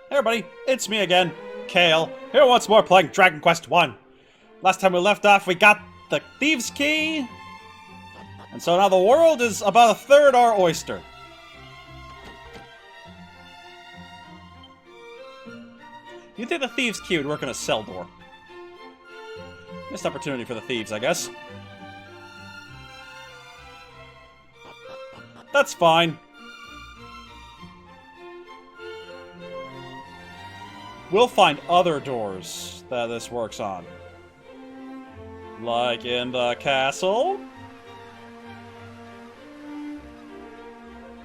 Hey everybody, it's me again, Kale, here once more playing Dragon Quest 1. Last time we left off, we got the Thieves' Key, and so now the world is about a third our oyster. You'd think the Thieves' Key would work in a cell door. Missed opportunity for the thieves, I guess. That's fine. We'll find other doors that this works on. Like in the castle.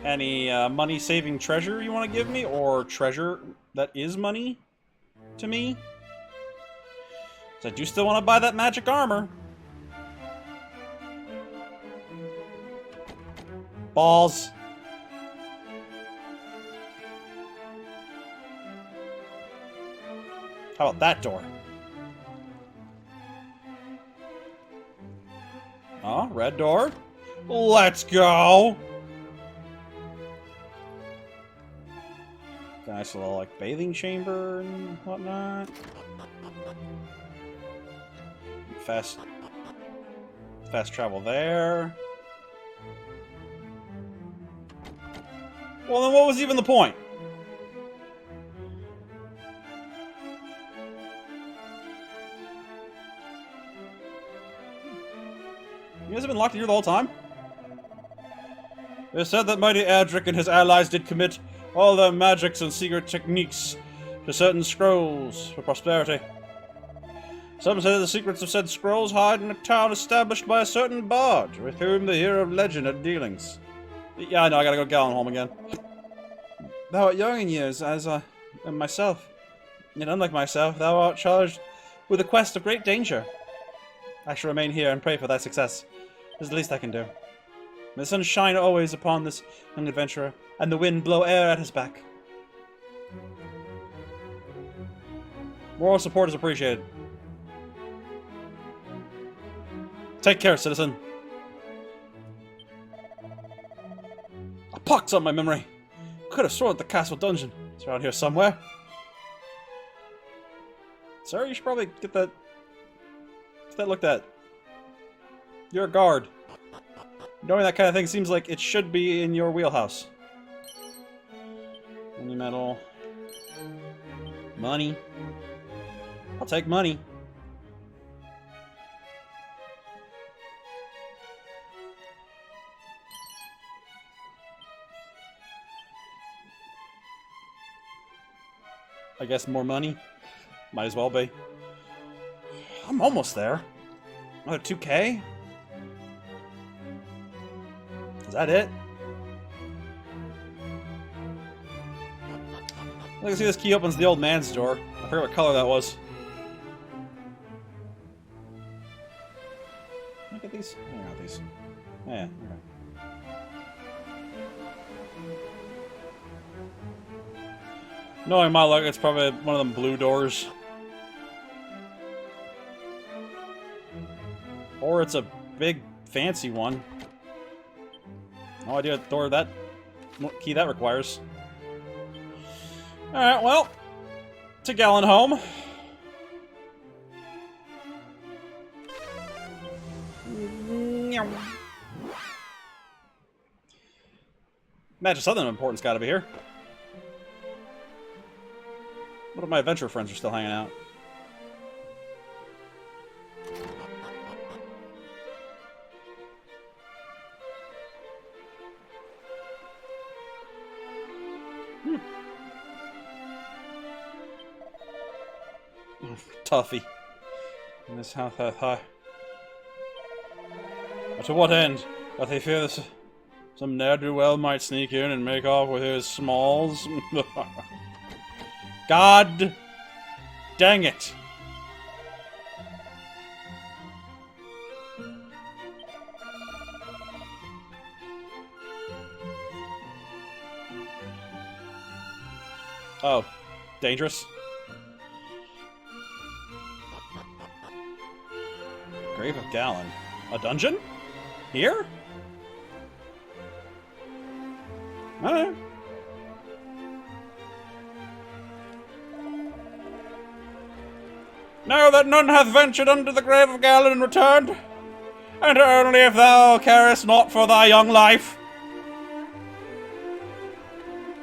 Any money-saving treasure you want to give me? Or treasure that is money to me? So I do still want to buy that magic armor. Balls. How about that door? Oh, red door. Let's go! Nice little, like, bathing chamber and whatnot. Fast travel there. Well, then what was even the point? You guys have been locked in here the whole time? It is said that mighty Adric and his allies did commit all their magics and secret techniques to certain scrolls for prosperity. Some say the secrets of said scrolls hide in a town established by a certain bard, with whom the hero of legend had dealings. Yeah, I know, I gotta go Gallon home again. Thou art young in years, as I am myself. Yet unlike myself, thou art charged with a quest of great danger. I shall remain here and pray for thy success. It is the least I can do. May the sun shine always upon this young adventurer, and the wind blow air at his back. Moral support is appreciated. Take care, citizen. A pox on my memory. Could have sworn the castle dungeon. It's around here somewhere. Sir, you should probably get that looked at. You're a guard. Knowing that kind of thing seems like it should be in your wheelhouse. Any metal. Money. I'll take money. I guess more money. Might as well be. I'm almost there. Another 2K? Is that it? Look, I see this key opens the old man's door. I forget what color that was. Look at these. I got these. Yeah, okay. Knowing my luck, it's probably one of them blue doors. Or it's a big, fancy one. No idea what door that... what key that requires. Alright, well. To Gallon home. Imagine something of importance gotta be here. What if my adventure friends are still hanging out? Toughy. In this house hath high. But to what end? Doth he fear this some ne'er-do-well might sneak in and make off with his smalls? God dang it! Oh, dangerous. Grave of Gallon. A dungeon? Here? Alright. Now that none hath ventured unto the grave of Kale and returned, and only if thou carest not for thy young life.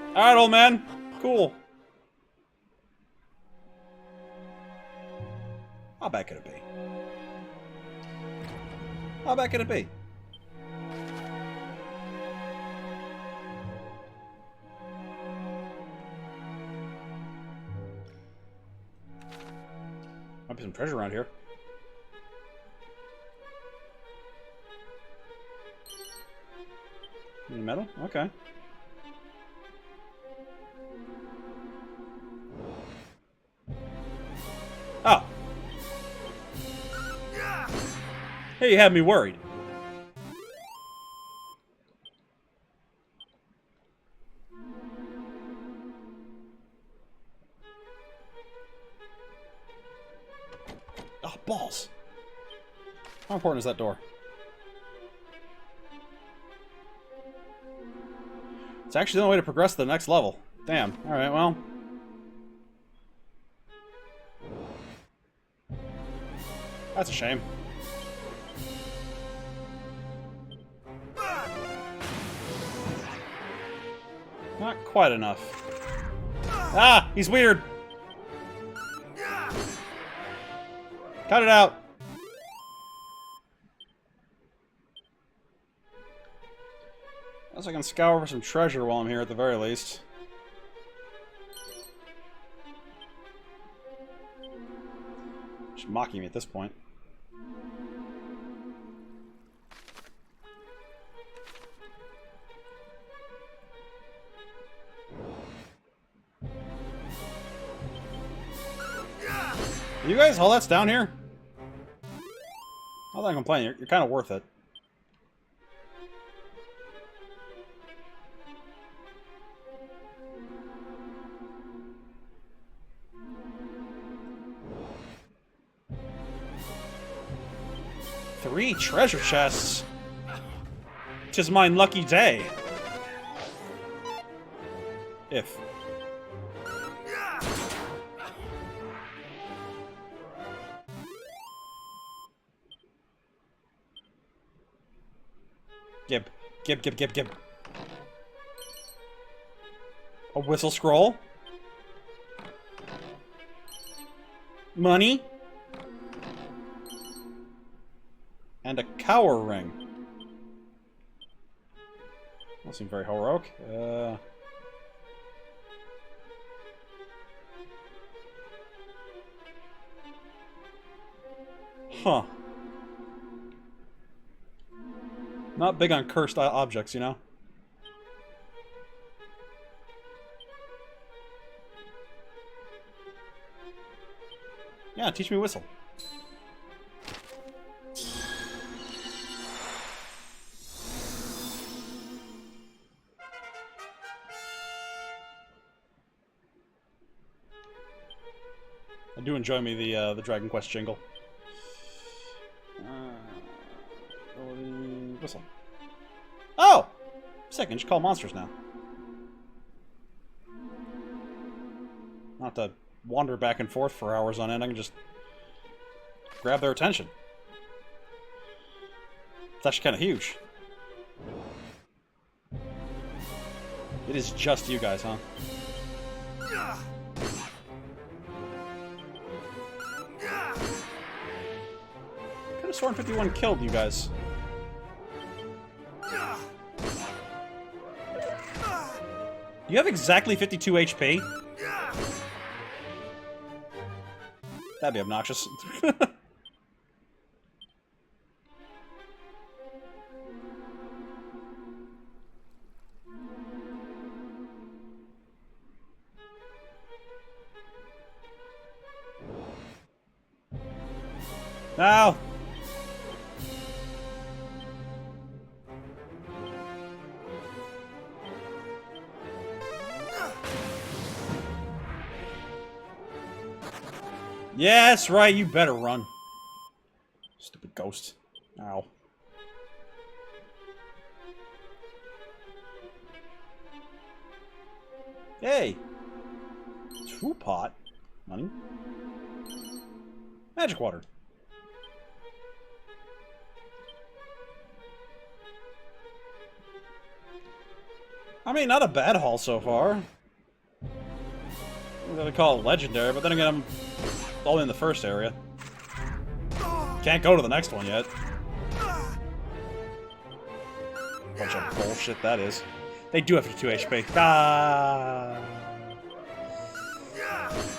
Alright, old man. Cool. How bad could it be? How bad could it be? Might be some treasure around here. Any metal? Okay. Oh. Hey, you had me worried. Oh, balls. How important is that door? It's actually the only way to progress to the next level. Damn. Alright, well. That's a shame. Not quite enough. Ah! He's weird! Cut it out! Guess I can scour for some treasure while I'm here at the very least. Just mocking me at this point. You guys, all that's down here? Not that I'm complaining, you're kind of worth it. Three treasure chests. Tis mine lucky day. If. Gib. Gib, gib, gib, gib. A whistle scroll. Money. And a cower ring. That seems very heroic. Huh. Not big on cursed objects, you know? Yeah, teach me whistle. I do enjoy me the Dragon Quest jingle. Whistle. Oh! Sick, I can just call monsters now. Not to wander back and forth for hours on end, I can just grab their attention. It's actually kind of huge. It is just you guys, huh? Could have sworn 51 killed you guys. You have exactly 52 HP? That'd be obnoxious. Ow! Yes, right, you better run. Stupid ghost. Ow. Hey! True pot. Money. Magic water. I mean, not a bad haul so far. I'm gonna call it legendary, but then again, I'm only in the first area. Can't go to the next one yet. Bunch of bullshit that is. They do have 52 HP. Ah!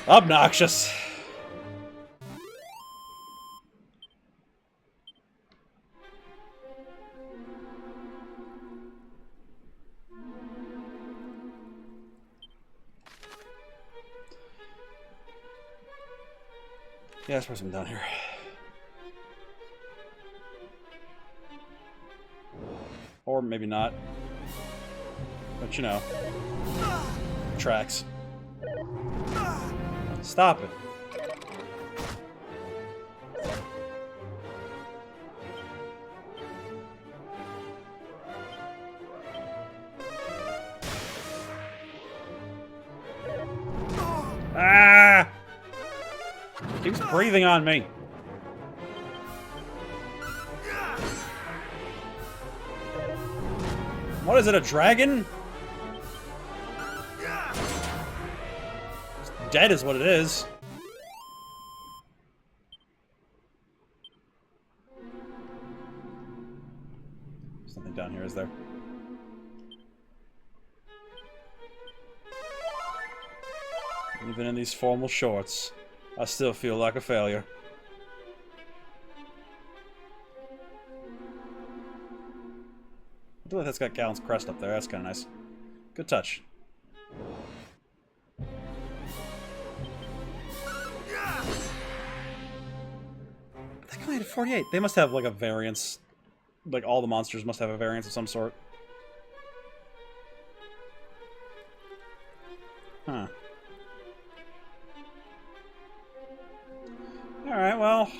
Obnoxious. Yeah, there's something down here. Or maybe not. But you know. Tracks. Stop it. Ah! Keeps breathing on me. What is it, a dragon? It's dead is what it is. There's nothing down here, is there? Even in these formal shorts, I still feel like a failure. I feel like that's got Galen's crest up there. That's kind of nice. Good touch. That guy had 48. They must have like a variance. Like all the monsters must have a variance of some sort. Huh. Alright, well.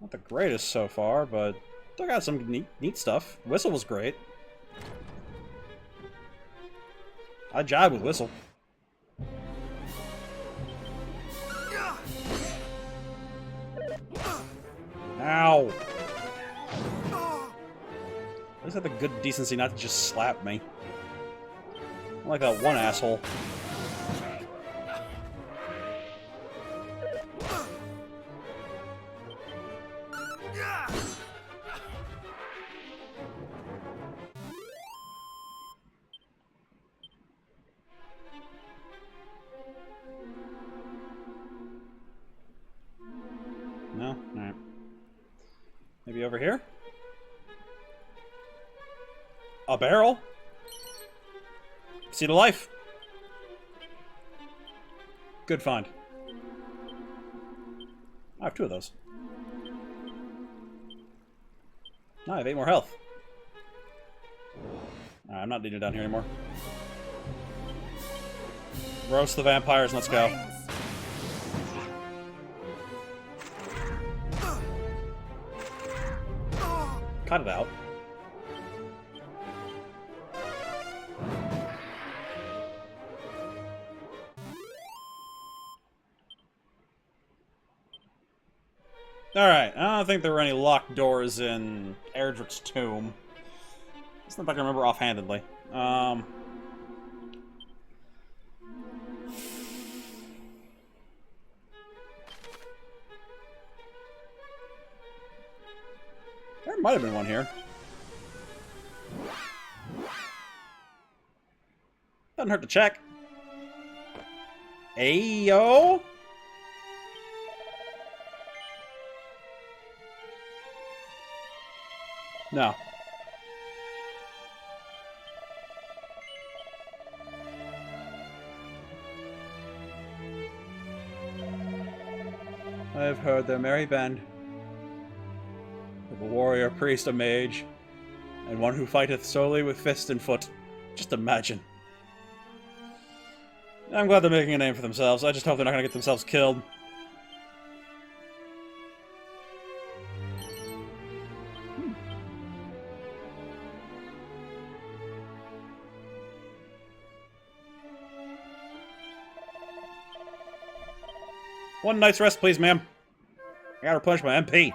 Not the greatest so far, but still got some neat stuff. Whistle was great. I jive with Whistle. Ow! At least have the good decency not to just slap me. I'm like that one asshole. No? Alright. Maybe over here? A barrel? Seed of life. Good find. I have 2 of those. Now I have 8 more health. Alright, I'm not needed down here anymore. Roast the vampires, let's go. Cut it out. Alright, I don't think there were any locked doors in Erdrick's tomb. It's not like I remember offhandedly. There might have been one here. Doesn't hurt to check. Ayo! No. I have heard their merry band. Of a warrior, priest, a mage, and one who fighteth solely with fist and foot. Just imagine. I'm glad they're making a name for themselves. I just hope they're not going to get themselves killed. One night's rest, please, ma'am. I gotta replenish my MP.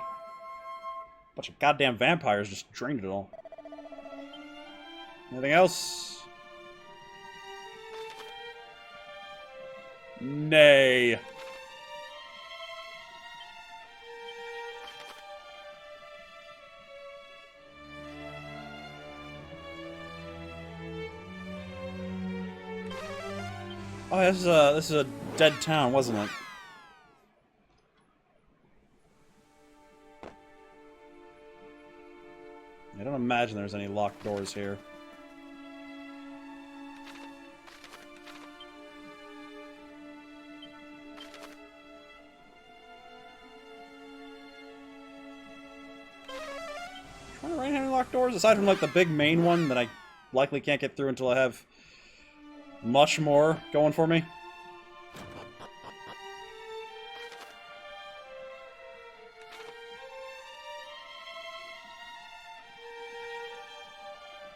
Bunch of goddamn vampires just drained it all. Anything else? Nay. Oh, this is a dead town, wasn't it? I don't imagine there's any locked doors here. Trying to find any locked doors aside from like the big main one that I likely can't get through until I have much more going for me.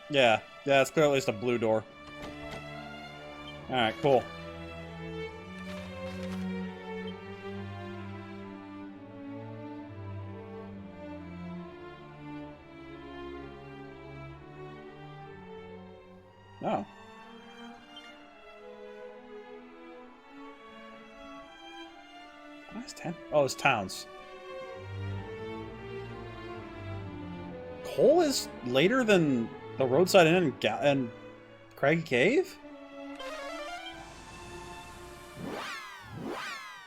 Yeah, it's clearly at least a blue door. Alright, cool. Oh. Nice 10. Oh, it's towns. Cole is later than the roadside inn and Craggy Cave?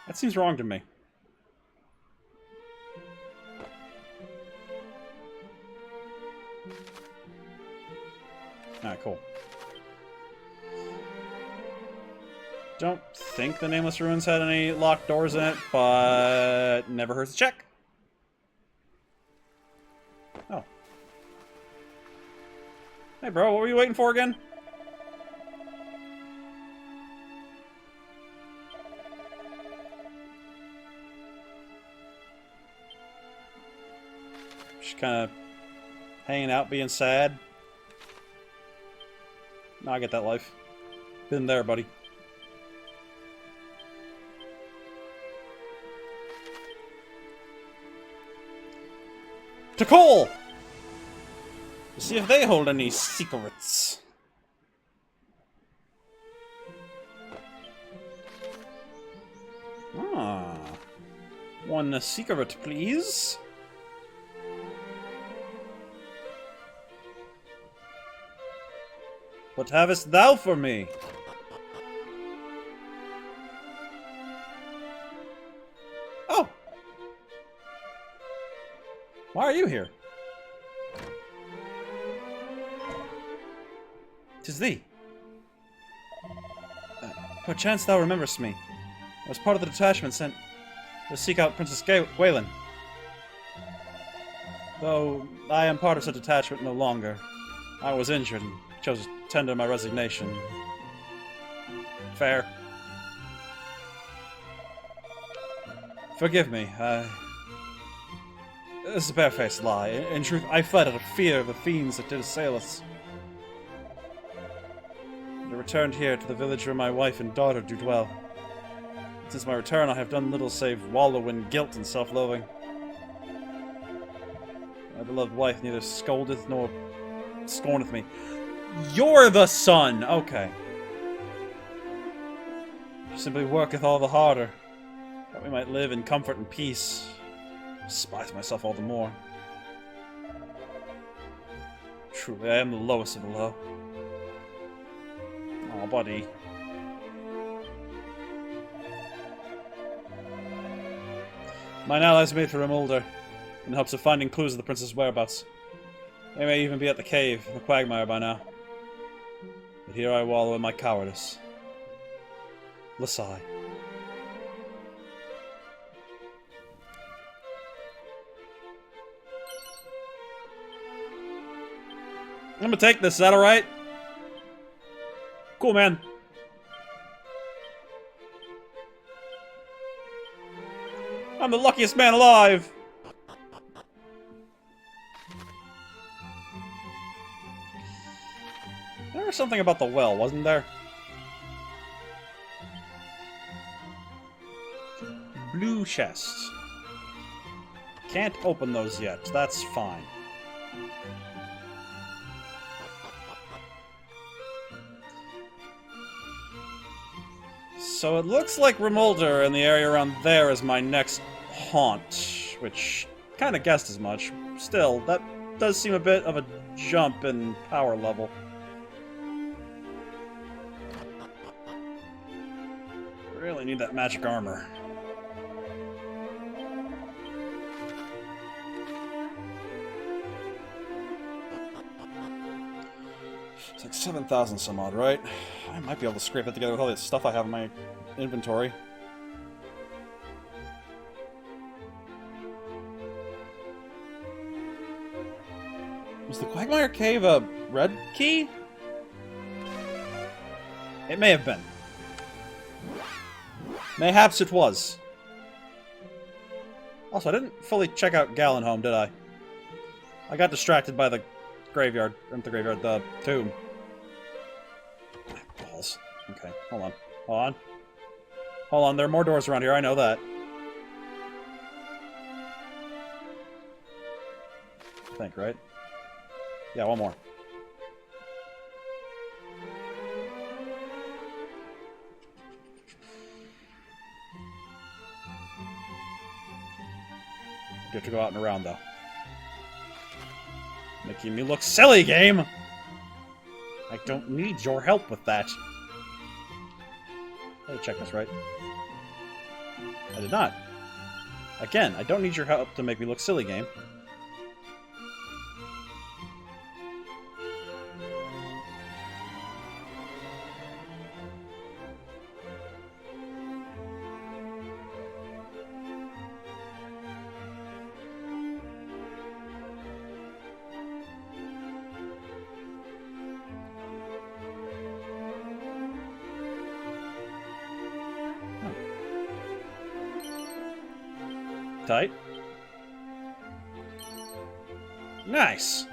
That seems wrong to me. Alright, cool. Don't think the Nameless Ruins had any locked doors in it, but never hurts to check. Oh. Hey bro, what were you waiting for again? Just kind of hanging out, being sad. No, I get that life. Been there, buddy. To Cole! To see if they hold any secrets. Ah. One secret, please. What havest thou for me? Oh! Why are you here? 'Tis thee. Perchance thou rememberest me. I was part of the detachment sent to seek out Princess Galen. Though I am part of such detachment no longer. I was injured and chose to tender my resignation. Fair. Forgive me, this is a barefaced lie. In truth, I fled out of fear of the fiends that did assail us. I returned here to the village where my wife and daughter do dwell. Since my return, I have done little save wallow in guilt and self-loathing. My beloved wife neither scoldeth nor scorneth me. You're the son! Okay. She simply worketh all the harder, that we might live in comfort and peace. I despise myself all the more. Truly, I am the lowest of the low. Oh, buddy. Mine allies made for Remulder, in hopes of finding clues of the prince's whereabouts. They may even be at the cave in the quagmire by now. But here I wallow in my cowardice. Lasai. I'm gonna take this, is that alright? Cool, man. I'm the luckiest man alive! There was something about the well, wasn't there? blue chest. Can't open those yet. That's fine. So it looks like Remolder in the area around there is my next haunt, which kind of guessed as much. Still, that does seem a bit of a jump in power level. Really need that magic armor. It's like 7,000 some odd, right? I might be able to scrape it together with all the stuff I have in my inventory. Was the Quagmire Cave a red key? It may have been. Mayhaps it was. Also, I didn't fully check out Galenholm, did I? I got distracted by the graveyard. Not the graveyard, the tomb. Balls. Okay, hold on. Hold on. Hold on, there are more doors around here, I know that. I think, right? Yeah, one more. You have to go out and around, though. Making me look silly, game! I don't need your help with that. I check this, right? I did not. Again, I don't need your help to make me look silly, game. Tight. Nice.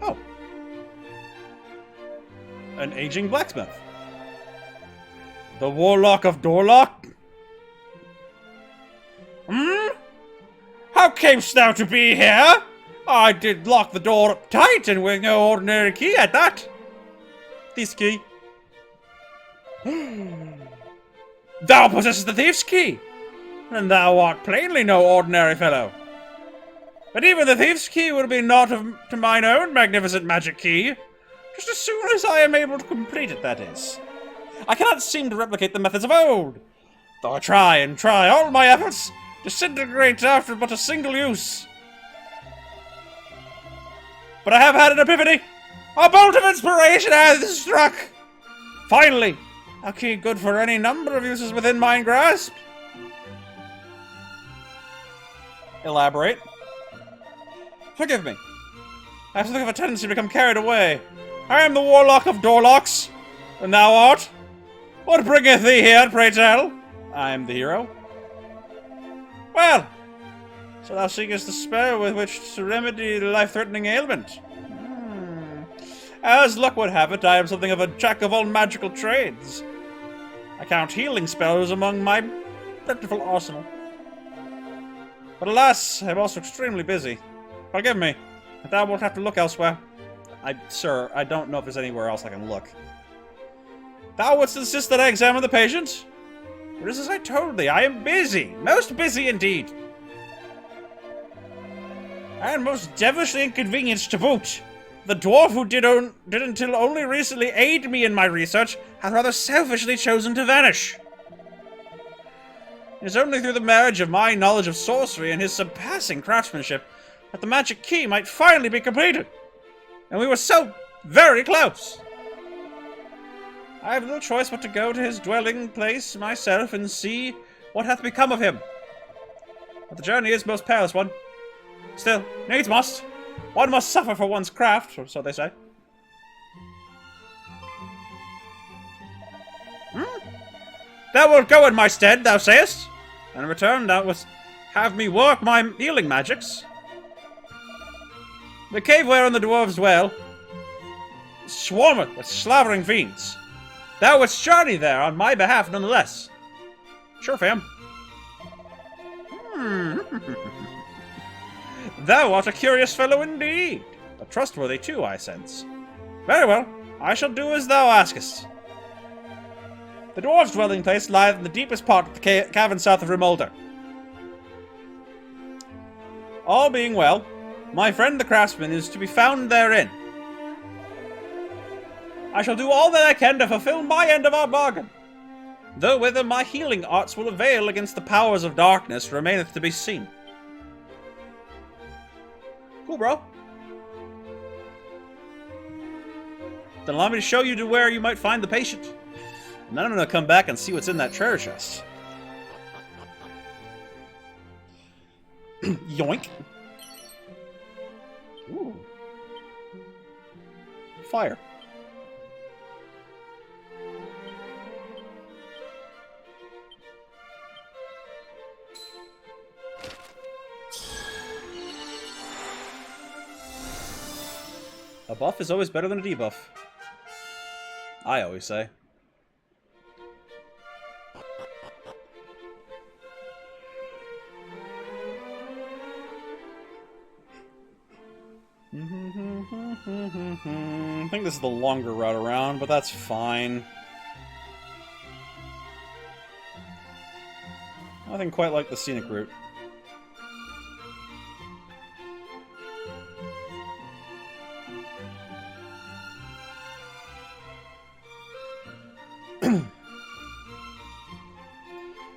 Oh. An aging blacksmith. The Warlock of Dorlock? Hmm? How camest thou to be here? I did lock the door up tight, and with no ordinary key at that. This key. Thou possessest the thief's key, and thou art plainly no ordinary fellow. But even the thief's key will be not to mine own magnificent magic key, just as soon as I am able to complete it, that is. I cannot seem to replicate the methods of old, though I try and try all my efforts disintegrate after but a single use. But I have had an epiphany! A bolt of inspiration has struck! Finally! A key good for any number of uses within my grasp. Elaborate. Forgive me. I have something of a tendency to become carried away. I am the Warlock of Dorlocks, and thou art? What bringeth thee here, pray tell? I am the hero. Well, so thou seekest the spell with which to remedy the life-threatening ailment. As luck would have it, I am something of a jack of all magical trades. I count healing spells among my plentiful arsenal. But alas, I am also extremely busy. Forgive me, but thou wilt have to look elsewhere. Sir, I don't know if there's anywhere else I can look. Thou wouldst insist that I examine the patient? But as I told thee, I am busy. Most busy indeed. And most devilishly inconvenienced to boot. The dwarf who did until only recently aid me in my research hath rather selfishly chosen to vanish. It is only through the marriage of my knowledge of sorcery and his surpassing craftsmanship that the magic key might finally be completed. And we were so very close. I have little choice but to go to his dwelling place myself and see what hath become of him. But the journey is most perilous one. Still, needs must. One must suffer for one's craft, or so they say. Thou wilt go in my stead, thou sayest? And in return thou wilt have me work my healing magics. The cave wherein the dwarves dwell swarmeth with slavering fiends. Thou wouldst journey there on my behalf nonetheless. Sure, fam. Thou art a curious fellow indeed. But trustworthy too, I sense. Very well, I shall do as thou askest. The dwarves' dwelling place lieth in the deepest part of the cavern south of Rimolder. All being well, my friend the craftsman is to be found therein. I shall do all that I can to fulfill my end of our bargain. Though whether my healing arts will avail against the powers of darkness remaineth to be seen. Cool, bro. Then allow me to show you to where you might find the patient. And then I'm going to come back and see what's in that treasure chest. Yoink. Ooh. Fire. A buff is always better than a debuff. I always say. I think this is the longer route around, but that's fine. Nothing quite like the scenic route.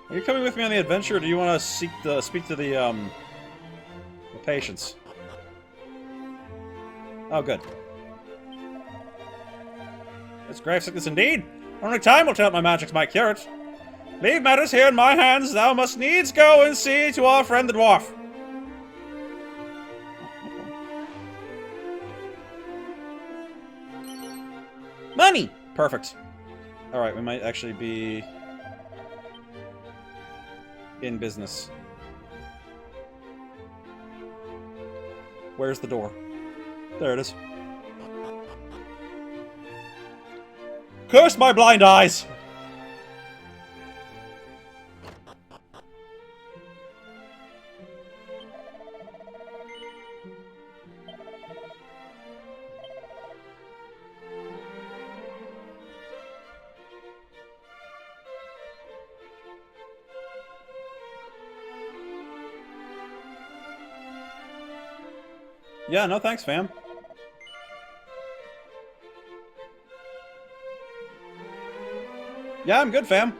Are you coming with me on the adventure, or do you want to speak to the patients? Oh, good. It's grave sickness indeed. Only time will tell if my magics might cure it. Leave matters here in my hands. Thou must needs go and see to our friend the dwarf. Money! Perfect. Alright, we might actually be in business. Where's the door? There it is. Curse my blind eyes! Yeah, no thanks, fam. Yeah, I'm good, fam.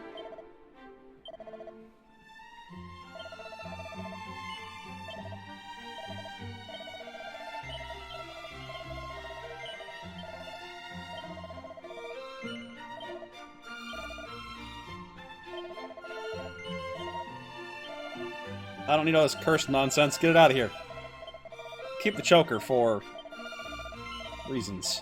I don't need all this cursed nonsense. Get it out of here. Keep the choker for reasons.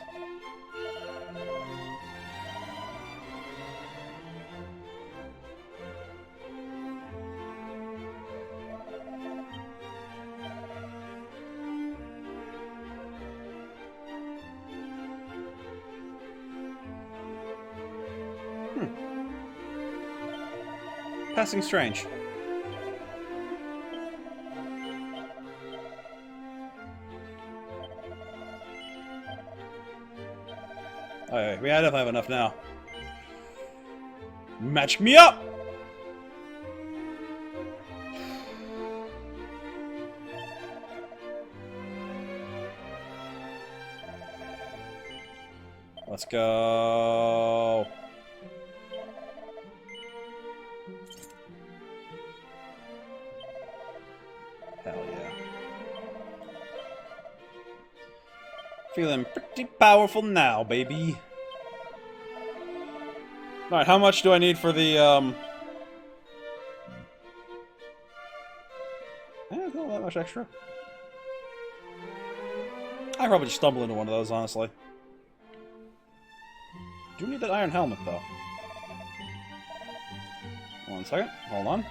Passing strange. Alright, we definitely have enough now. Match me up! Let's go. Hell yeah. Feeling pretty powerful now, baby. Alright, how much do I need for the, not that much extra. I probably just stumble into one of those, honestly. Do need that iron helmet, though. 1 second. Hold on.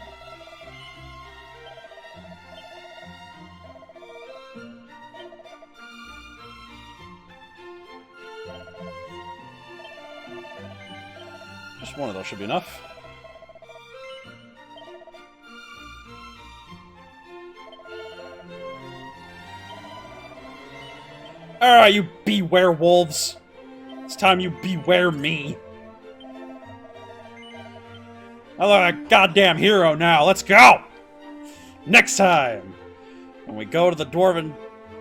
Just one of those should be enough. Alright, you be-werewolves. It's time you beware me. I look like a goddamn hero now. Let's go! Next time, when we go to the Dwarven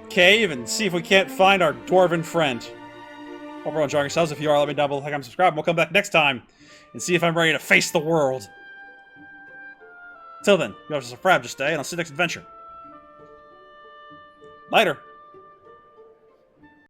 Cave and see if we can't find our Dwarven friend. Hope you're all enjoying yourselves. If you are, let me down below, like, comment, subscribe, and we'll come back next time and see if I'm ready to face the world. Till then, you have to subscribe, just stay, and I'll see you next adventure. Later.